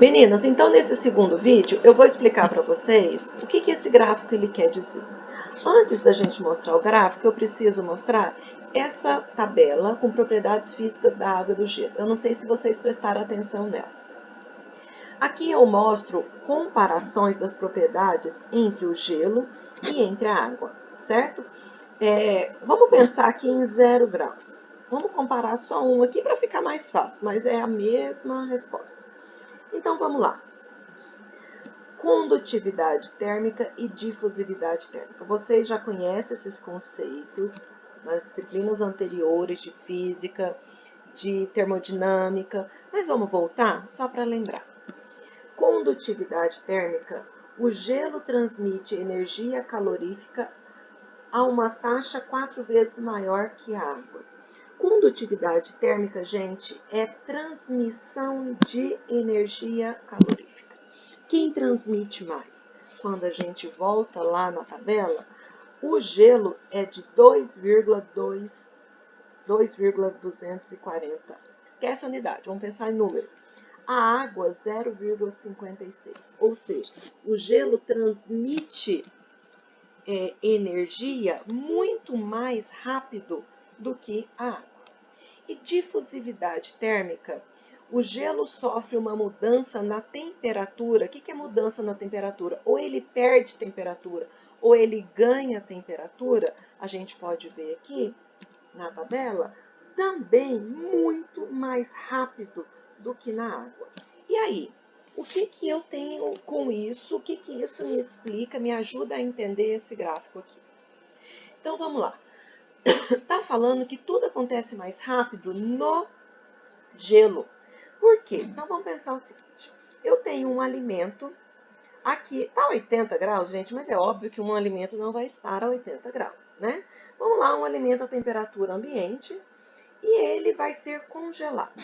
Meninas, então nesse segundo vídeo eu vou explicar para vocês o que esse gráfico ele quer dizer. Antes da gente mostrar o gráfico, eu preciso mostrar essa tabela com propriedades físicas da água e do gelo. Eu não sei se vocês prestaram atenção nela. Aqui eu mostro comparações das propriedades entre o gelo e entre a água, certo? Vamos pensar aqui em 0 graus. Vamos comparar só um aqui para ficar mais fácil, mas é a mesma resposta. Então vamos lá. Condutividade térmica e difusividade térmica. Vocês já conhecem esses conceitos nas disciplinas anteriores de física, de termodinâmica, mas vamos voltar só para lembrar. Condutividade térmica, o gelo transmite energia calorífica a uma taxa 4 vezes maior que a água. Condutividade térmica, gente, é transmissão de energia calorífica. Quem transmite mais? Quando a gente volta lá na tabela, o gelo é de 2,240. Esquece a unidade, vamos pensar em número. A água, 0,56. Ou seja, o gelo transmite energia muito mais rápido do que a água. E difusividade térmica, o gelo sofre uma mudança na temperatura. O que é mudança na temperatura? Ou ele perde temperatura, ou ele ganha temperatura. A gente pode ver aqui na tabela, também muito mais rápido do que na água. E aí, o que eu tenho com isso? O que isso me explica, me ajuda a entender esse gráfico aqui? Então, vamos lá. Está falando que tudo acontece mais rápido no gelo. Por quê? Então vamos pensar o seguinte: eu tenho um alimento, aqui está 80 graus, gente, mas é óbvio que um alimento não vai estar a 80 graus, né? Vamos lá, um alimento a temperatura ambiente e ele vai ser congelado.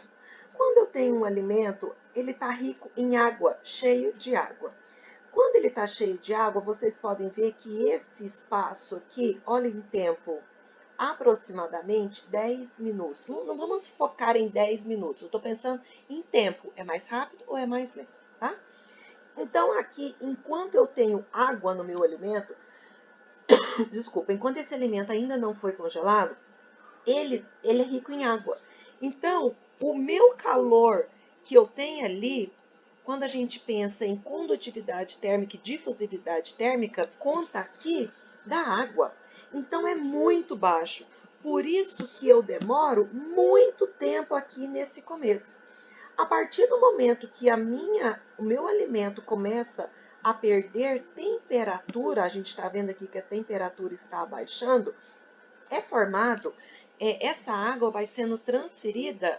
Quando eu tenho um alimento, ele está rico em água, cheio de água. Quando ele está cheio de água, vocês podem ver que esse espaço aqui, olha em tempo, aproximadamente 10 minutos. Não vamos focar em 10 minutos. Eu estou pensando em tempo. É mais rápido ou é mais lento, tá? Então, aqui, enquanto eu tenho água no meu alimento, desculpa, enquanto esse alimento ainda não foi congelado, ele é rico em água. Então, o meu calor que eu tenho ali, quando a gente pensa em condutividade térmica e difusividade térmica, conta aqui da água. Então, é muito baixo. Por isso que eu demoro muito tempo aqui nesse começo. A partir do momento que o meu alimento começa a perder temperatura, a gente está vendo aqui que a temperatura está abaixando, é formado, essa água vai sendo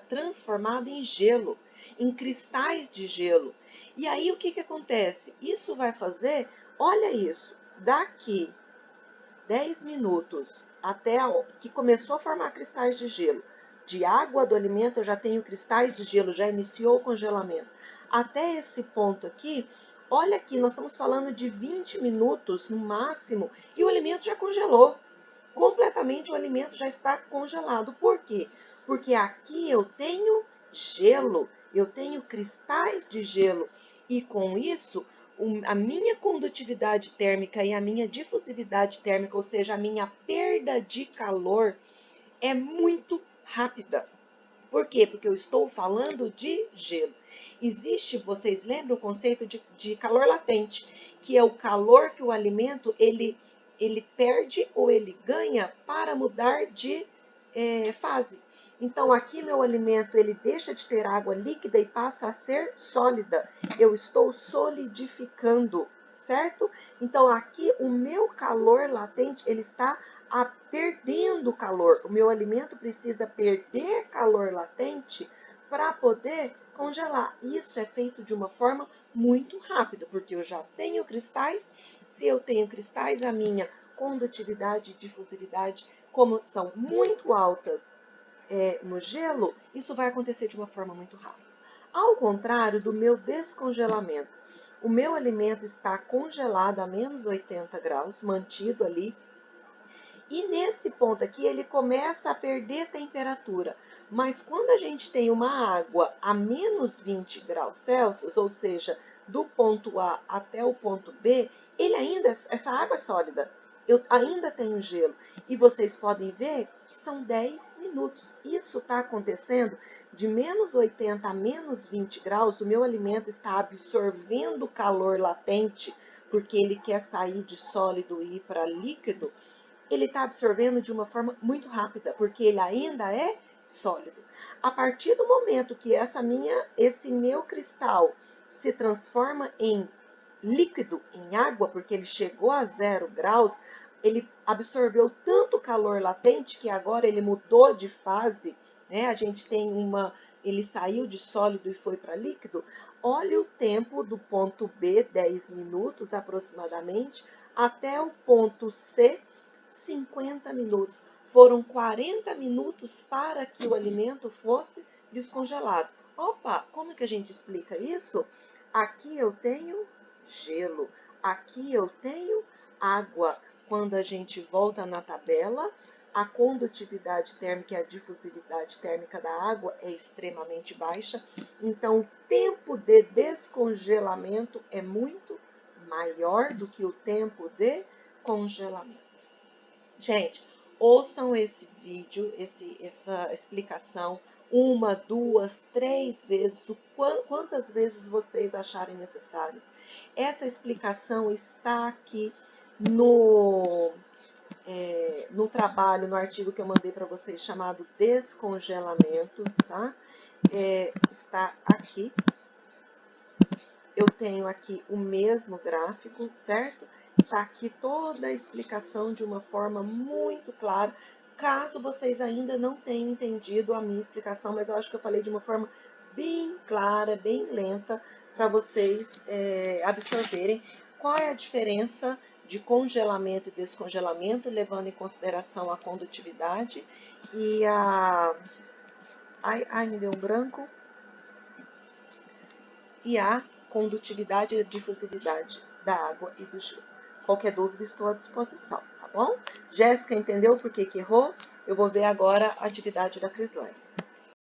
transformada em gelo, em cristais de gelo. E aí o que acontece? Isso vai fazer, olha isso, daqui 10 minutos até que começou a formar cristais de gelo, de água do alimento eu já tenho cristais de gelo, já iniciou o congelamento. Até esse ponto aqui, olha aqui, nós estamos falando de 20 minutos no máximo e o alimento já congelou. Completamente o alimento já está congelado. Por quê? Porque aqui eu tenho gelo, eu tenho cristais de gelo e com isso a minha condutividade térmica e a minha difusividade térmica, ou seja, a minha perda de calor é muito rápida. Por quê? Porque eu estou falando de gelo. Existe, vocês lembram o conceito de calor latente, que é o calor que o alimento ele perde ou ele ganha para mudar de fase. Então, aqui meu alimento ele deixa de ter água líquida e passa a ser sólida. Eu estou solidificando, certo? Então, aqui o meu calor latente ele está perdendo calor. O meu alimento precisa perder calor latente para poder congelar. Isso é feito de uma forma muito rápida, porque eu já tenho cristais. Se eu tenho cristais, a minha condutividade e difusividade, como são muito altas no gelo, isso vai acontecer de uma forma muito rápida. Ao contrário do meu descongelamento, o meu alimento está congelado a menos 80 graus, mantido ali, e nesse ponto aqui ele começa a perder temperatura. Mas quando a gente tem uma água a menos 20 graus Celsius, ou seja, do ponto A até o ponto B, essa água é sólida. Eu ainda tenho gelo. E vocês podem ver que são 10 minutos. Isso está acontecendo de menos 80 a menos 20 graus. O meu alimento está absorvendo calor latente, porque ele quer sair de sólido e ir para líquido. Ele está absorvendo de uma forma muito rápida, porque ele ainda é sólido. A partir do momento que esse meu cristal se transforma em líquido, em água, porque ele chegou a 0 graus, ele absorveu tanto calor latente que agora ele mudou de fase, né? A gente tem ele saiu de sólido e foi para líquido. Olha o tempo do ponto B, 10 minutos aproximadamente, até o ponto C, 50 minutos. Foram 40 minutos para que o alimento fosse descongelado. Opa, como que a gente explica isso? Aqui eu tenho gelo, aqui eu tenho água. Quando a gente volta na tabela, a condutividade térmica e a difusividade térmica da água é extremamente baixa, então o tempo de descongelamento é muito maior do que o tempo de congelamento. Gente, ouçam esse vídeo, essa explicação, uma, duas, três vezes, quantas vezes vocês acharem necessárias. Essa explicação está aqui no trabalho, no artigo que eu mandei para vocês, chamado Descongelamento, tá? Está aqui. Eu tenho aqui o mesmo gráfico, certo? Está aqui toda a explicação de uma forma muito clara. Caso vocês ainda não tenham entendido a minha explicação, mas eu acho que eu falei de uma forma bem clara, bem lenta, para vocês absorverem qual é a diferença de congelamento e descongelamento, levando em consideração a condutividade e a... Ai, me deu um branco. E a condutividade e a difusividade da água e do gelo. Qualquer dúvida, estou à disposição, tá bom? Jéssica entendeu por que errou? Eu vou ver agora a atividade da Crislane.